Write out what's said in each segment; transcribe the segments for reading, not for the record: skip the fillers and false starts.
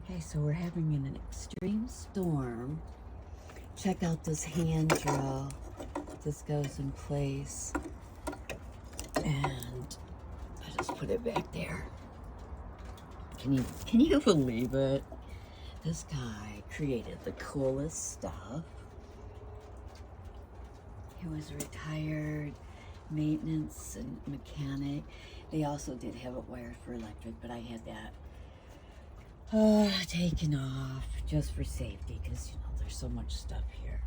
Okay, so we're having an extreme storm. Check out this hand drill. This goes in place. And I just put it back there. Can you believe it? This guy created the coolest stuff. He was a retired maintenance and mechanic. They also did have it wired for electric, but I had that taken off just for safety because, you know, there's so much stuff here.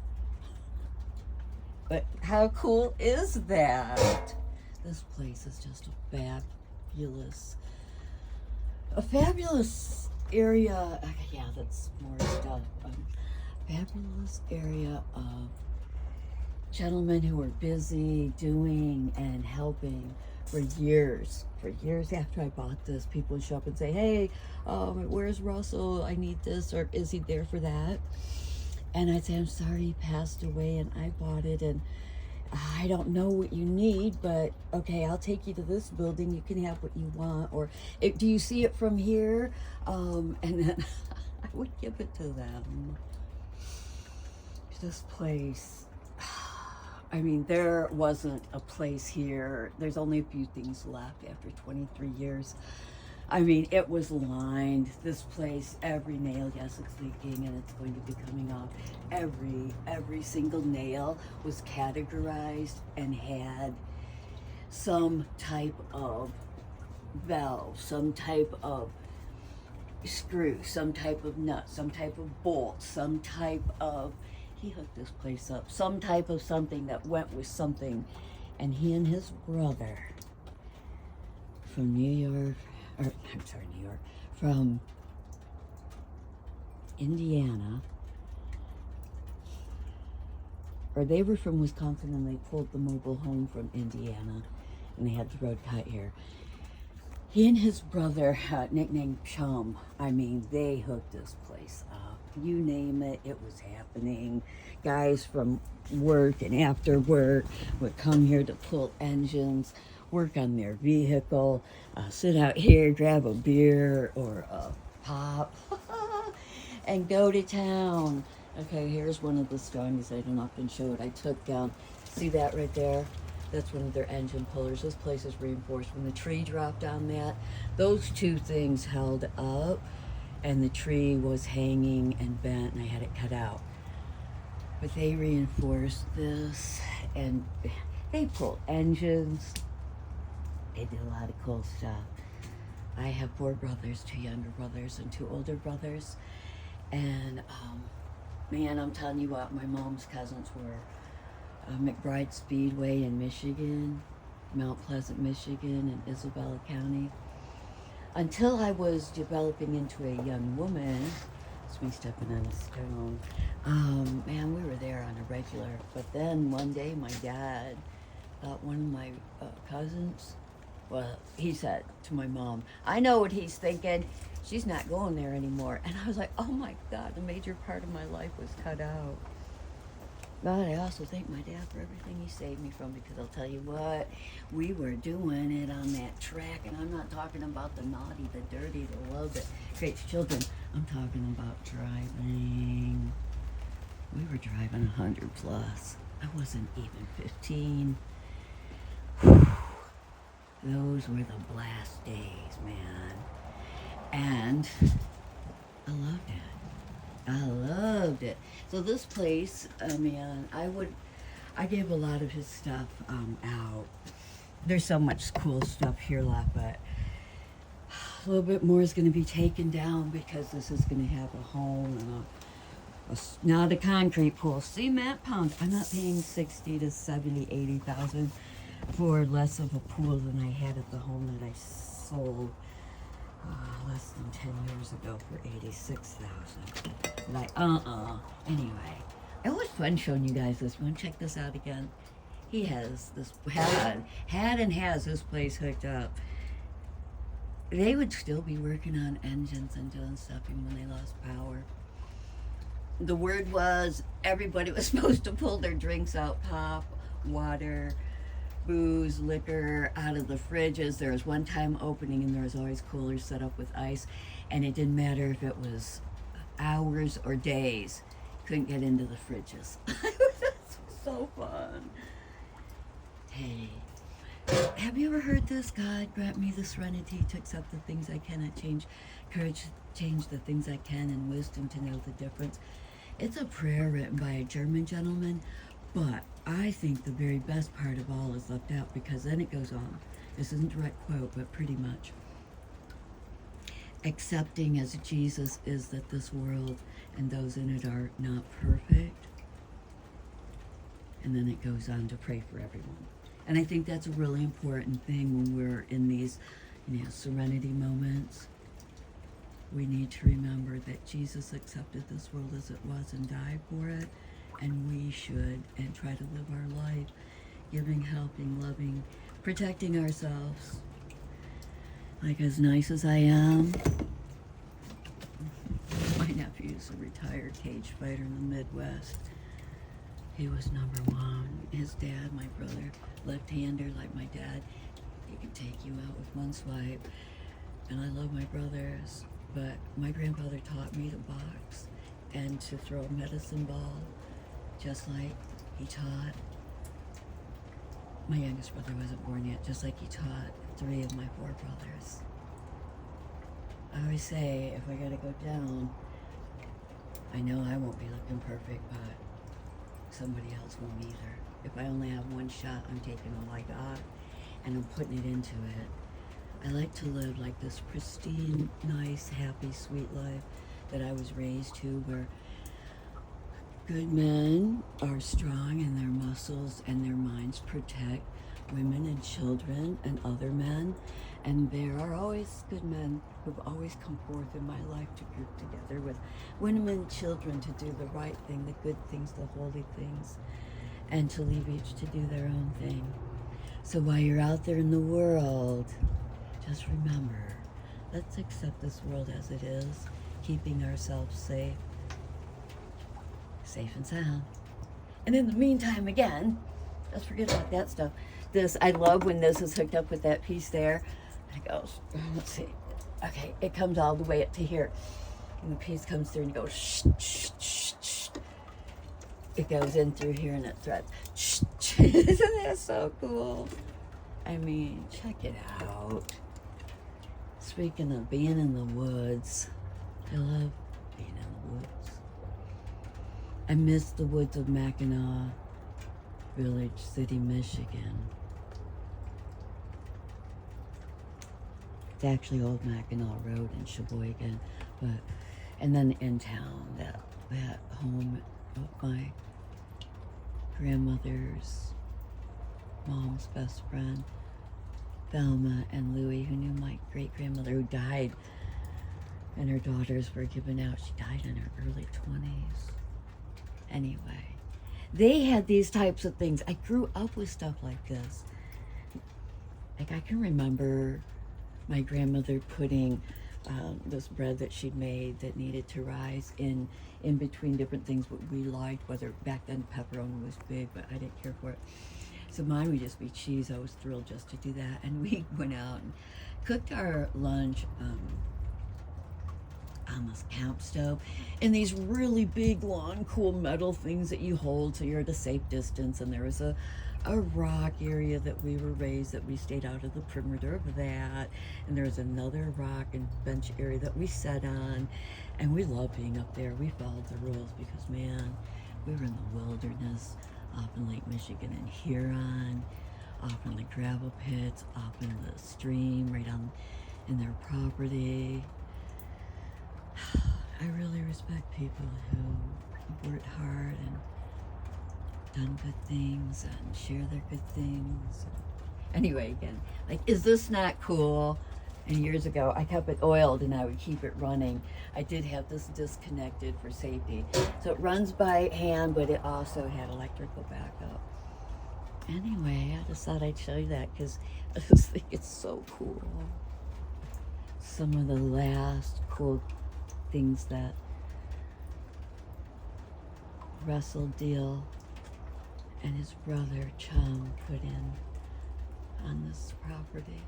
But how cool is that? This place is just a fabulous area. Yeah, that's more stuff. Fabulous area of gentlemen who were busy doing and helping for years. For years after I bought this, people would show up and say, hey, where's Russell? I need this, or is he there for that? And I'd say, I'm sorry, he passed away and I bought it, and I don't know what you need, but okay, I'll take you to this building. You can have what you want. Or do you see it from here? And then I would give it to them. This place, I mean, there wasn't a place here. There's only a few things left after 23 years. I mean, it was lined. This place, every nail, yes, it's leaking and it's going to be coming off. Every single nail was categorized and had some type of valve, some type of screw, some type of nut, some type of bolt, some type of, he hooked this place up, some type of something that went with something. And he and his brother from from Indiana, or they were from Wisconsin and they pulled the mobile home from Indiana and they had the road cut here. He and his brother, nicknamed Chum, I mean, they hooked this place up. You name it, it was happening. Guys from work and after work would come here to pull engines, work on their vehicle, sit out here, grab a beer or a pop, and go to town. Okay, here's one of the strongest. I don't often show it. I took down, see that right there? That's one of their engine pullers. This place is reinforced. When the tree dropped on that, those two things held up and the tree was hanging and bent and I had it cut out. But they reinforced this and they pulled engines. They did a lot of cool stuff. I have 4 brothers, 2 younger brothers and 2 older brothers. And man, I'm telling you what, my mom's cousins were McBride Speedway in Michigan, Mount Pleasant, Michigan, and Isabella County. Until I was developing into a young woman, it's me stepping on a stone, man, we were there on a regular. But then one day my dad thought one of my cousins, well, he said to my mom, I know what he's thinking. She's not going there anymore. And I was like, oh my God, a major part of my life was cut out. But I also thank my dad for everything he saved me from, because I'll tell you what, we were doing it on that track, and I'm not talking about the naughty, the dirty, the love that creates children. I'm talking about driving. We were driving 100 plus. I wasn't even 15. Those were the blast days, man. And I loved it. I loved it. So this place, man, I gave a lot of his stuff out. There's so much cool stuff here left, but a little bit more is going to be taken down because this is going to have a home and not a concrete pool, cement pump. I'm not paying 60 to 70, 80,000 for less of a pool than I had at the home that I sold less than 10 years ago for 86,000. Like, anyway, it was fun showing you guys this one. Check this out again. He has this, had and has this place hooked up. They would still be working on engines and doing stuff even when they lost power. The word was everybody was supposed to pull their drinks out, pop, water, booze, liquor out of the fridges. There was one time opening and there was always coolers set up with ice, and it didn't matter if it was hours or days. Couldn't get into the fridges. That's so fun. Hey, have you ever heard this? God, grant me the serenity to accept the things I cannot change, courage to change the things I can, and wisdom to know the difference. It's a prayer written by a German gentleman, but I think the very best part of all is left out, because then it goes on. This isn't a direct quote, but pretty much. Accepting as Jesus is that this world and those in it are not perfect. And then it goes on to pray for everyone. And I think that's a really important thing when we're in these, serenity moments. We need to remember that Jesus accepted this world as it was and died for it. And we should, and try to live our life giving, helping, loving, protecting ourselves. Like, as nice as I am, my nephew's a retired cage fighter in the Midwest. He was number one. His dad, my brother, left-hander like my dad. He could take you out with one swipe. And I love my brothers, but my grandfather taught me to box and to throw a medicine ball, just like he taught my youngest brother wasn't born yet, just like he taught 3 of my 4 brothers. I always say, if I gotta go down, I know I won't be looking perfect, but somebody else won't either. If I only have one shot, I'm taking all I got and I'm putting it into it. I like to live like this pristine, nice, happy, sweet life that I was raised to, where good men are strong in their muscles and their minds protect women and children and other men. And there are always good men who've always come forth in my life to group together with women and children to do the right thing, the good things, the holy things, and to leave each to do their own thing. So while you're out there in the world, just remember, let's accept this world as it is, keeping ourselves safe and sound. And in the meantime, again, let's forget about that stuff. I love when this is hooked up with that piece there. It goes, let's see. Okay, it comes all the way up to here. And the piece comes through and it goes shh, shh, shh, shh. It goes in through here and it threads. Shh, shh. Isn't that so cool? I mean, check it out. Speaking of being in the woods, I love being in the woods. I miss the woods of Mackinac Village City, Michigan. It's actually Old Mackinac Road in Sheboygan, and then in town, that home of my grandmother's mom's best friend, Thelma and Louie, who knew my great-grandmother, who died, and her daughters were given out. She died in her early 20s. Anyway, they had these types of things. I grew up with stuff like this. Like, I can remember my grandmother putting this bread that she'd made that needed to rise in between different things what we liked, whether back then pepperoni was big, but I didn't care for it. So mine would just be cheese. I was thrilled just to do that. And we went out and cooked our lunch on this camp stove, and these really big, long, cool metal things that you hold so you're at a safe distance. And there was a rock area that we were raised, that we stayed out of the perimeter of that, and there was another rock and bench area that we sat on, and we loved being up there. We followed the rules because, man, we were in the wilderness, off in Lake Michigan and Huron, off in the gravel pits, off in the stream, right on in their property. I really respect people who worked hard and done good things and share their good things. Anyway, again, like, is this not cool? And years ago, I kept it oiled and I would keep it running. I did have this disconnected for safety. So it runs by hand, but it also had electrical backup. Anyway, I just thought I'd show you that because I just think it's so cool. Some of the last cool things that Russell Deal and his brother Chum put in on this property.